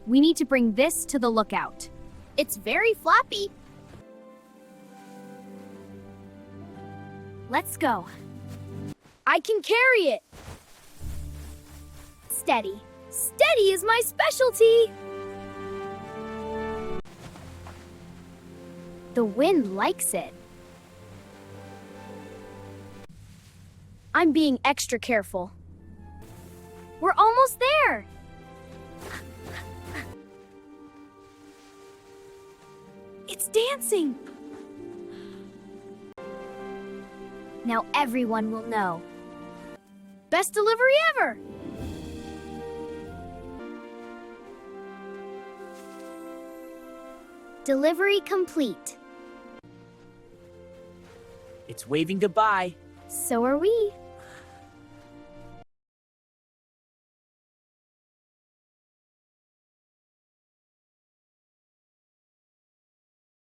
We need to bring this to the lookout. It's very floppy. Let's go. I can carry it. Steady. Steady is my specialty. The wind likes it. I'm being extra careful. We're almost there. It's dancing. Now everyone will know. Best delivery ever. Delivery complete. It's waving goodbye. So are we.